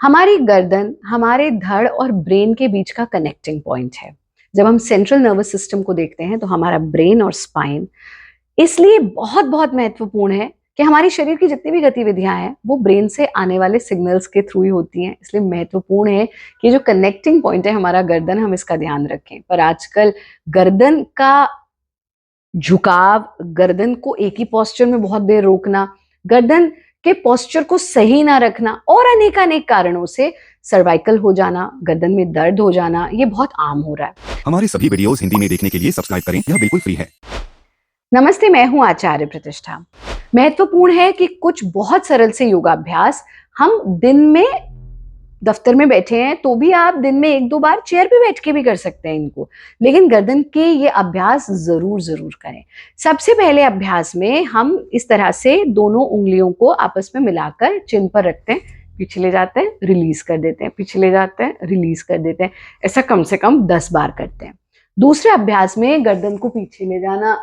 हमारी गर्दन हमारे धड़ और ब्रेन के बीच का कनेक्टिंग पॉइंट है। जब हम सेंट्रल नर्वस सिस्टम को देखते हैं तो हमारा ब्रेन और स्पाइन इसलिए बहुत बहुत महत्वपूर्ण है कि हमारी शरीर की जितनी भी गतिविधियां हैं वो ब्रेन से आने वाले सिग्नल्स के थ्रू ही होती हैं। इसलिए महत्वपूर्ण है कि जो कनेक्टिंग पॉइंट है हमारा गर्दन, हम इसका ध्यान रखें। पर आजकल गर्दन का झुकाव, गर्दन को एक ही पोस्चर में बहुत देर रोकना, गर्दन के पोस्चर को सही ना रखना और अनेक कारणों से सर्वाइकल हो जाना, गर्दन में दर्द हो जाना, ये बहुत आम हो रहा है। हमारे सभी वीडियोस हिंदी में देखने के लिए सब्सक्राइब करें, यह बिल्कुल फ्री है। नमस्ते, मैं हूं आचार्य प्रतिष्ठा। महत्वपूर्ण है कि कुछ बहुत सरल से योगाभ्यास हम दिन में, दफ्तर में बैठे हैं तो भी आप दिन में एक दो बार चेयर पे बैठ के भी कर सकते हैं इनको, लेकिन गर्दन के ये अभ्यास जरूर करें। सबसे पहले अभ्यास में हम इस तरह से दोनों उंगलियों को आपस में मिलाकर चिन पर रखते हैं, पीछे ले जाते हैं, रिलीज कर देते हैं, पीछे ले जाते हैं, रिलीज कर देते हैं। ऐसा कम से कम 10 बार करते हैं। दूसरे अभ्यास में गर्दन को पीछे ले जाना,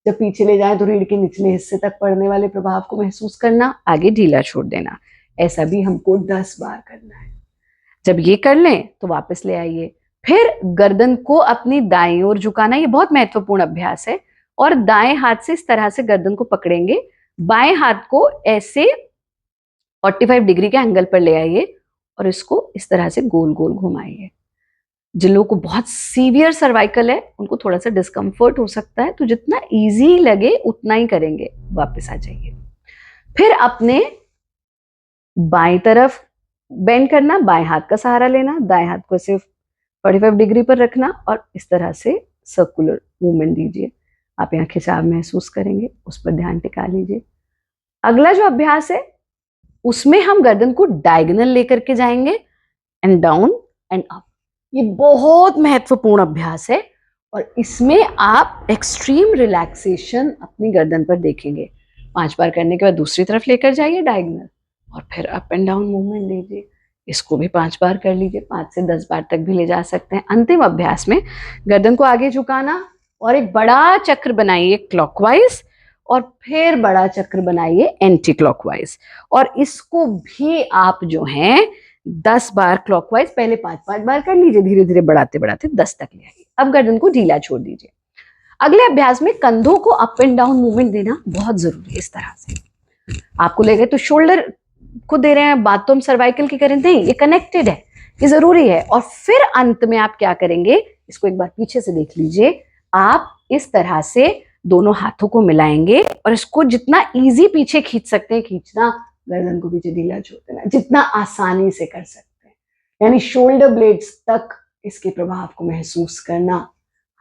जब पीछे ले जाए तो रीढ़ के निचले हिस्से तक पड़ने वाले प्रभाव को महसूस करना, आगे ढीला छोड़ देना। ऐसा भी हमको 10 बार करना है। जब ये कर लें तो वापस ले आइए। फिर गर्दन को अपनी दाईं ओर झुकाना, ये बहुत महत्वपूर्ण अभ्यास है। और दाएं हाथ से इस तरह से गर्दन को पकड़ेंगे, बाएं हाथ को ऐसे 45 डिग्री के एंगल पर ले आइए और इसको इस तरह से गोल गोल घुमाइए। जिन लोगों को बहुत सीवियर सर्वाइकल है उनको थोड़ा सा डिस्कम्फर्ट हो सकता है, तो जितना इजी लगे उतना ही करेंगे। वापस आ जाइए। फिर अपने बाएं तरफ बेंड करना, बाएं हाथ का सहारा लेना, दाएं हाथ को सिर्फ 45 डिग्री पर रखना और इस तरह से सर्कुलर मूवमेंट दीजिए। आप यहाँ खिंचाव महसूस करेंगे, उस पर ध्यान टिका लीजिए। अगला जो अभ्यास है उसमें हम गर्दन को डायगोनल लेकर के जाएंगे, एंड डाउन एंड अप। ये बहुत महत्वपूर्ण अभ्यास है और इसमें आप एक्सट्रीम रिलैक्सेशन अपनी गर्दन पर देखेंगे। 5 बार करने के बाद दूसरी तरफ लेकर जाइए डायगोनल और फिर अप एंड डाउन मूवमेंट लीजिए। इसको भी 5 बार कर लीजिए, 5 से 10 बार तक भी ले जा सकते हैं। अंतिम अभ्यास में गर्दन को आगे झुकाना और एक बड़ा चक्र बनाइए क्लॉकवाइज और फिर बड़ा चक्र बनाइए एंटी क्लॉकवाइज। और इसको भी आप जो हैं 10 बार क्लॉकवाइज, पहले 5-5 बार कर लीजिए, धीरे धीरे बढ़ाते बढ़ाते 10 तक ले आइए। अब गर्दन को ढीला छोड़ दीजिए। अगले अभ्यास में कंधों को अप एंड डाउन मूवमेंट देना बहुत जरूरी है। इस तरह से आपको लगे तो शोल्डर को दे रहे हैं, बात तो हम सर्वाइकल की करें, नहीं, ये कनेक्टेड है, ये जरूरी है। और फिर अंत में आप क्या करेंगे, इसको एक बार पीछे से देख लीजिए। आप इस तरह से दोनों हाथों को मिलाएंगे और इसको जितना इजी पीछे खींच सकते हैं खींचना, गर्दन को पीछे ढीला छोड़ देना, जितना आसानी से कर सकते हैं, यानी शोल्डर ब्लेड्स तक इसके प्रभाव को महसूस करना।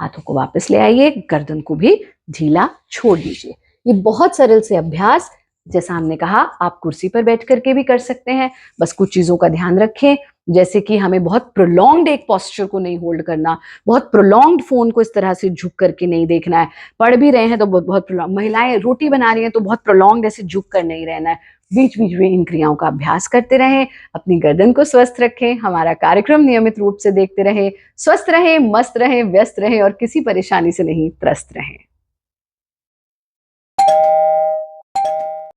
हाथों को वापस ले आइए, गर्दन को भी ढीला छोड़ दीजिए। ये बहुत सरल से अभ्यास, जैसा हमने कहा, आप कुर्सी पर बैठ करके भी कर सकते हैं। बस कुछ चीजों का ध्यान रखें, जैसे कि हमें बहुत प्रोलॉन्ग्ड एक पोस्चर को नहीं होल्ड करना, बहुत प्रोलॉन्ग्ड फोन को इस तरह से झुक करके नहीं देखना है। पढ़ भी रहे हैं तो बहुत प्रोलॉन्ग, महिलाएं रोटी बना रही हैं तो बहुत प्रोलॉन्ग्ड ऐसे झुक कर नहीं रहना है। बीच बीच में इन क्रियाओं का अभ्यास करते रहें, अपनी गर्दन को स्वस्थ रखें। हमारा कार्यक्रम नियमित रूप से देखते रहें। स्वस्थ रहें, मस्त रहें, व्यस्त रहें और किसी परेशानी से नहीं त्रस्त रहें।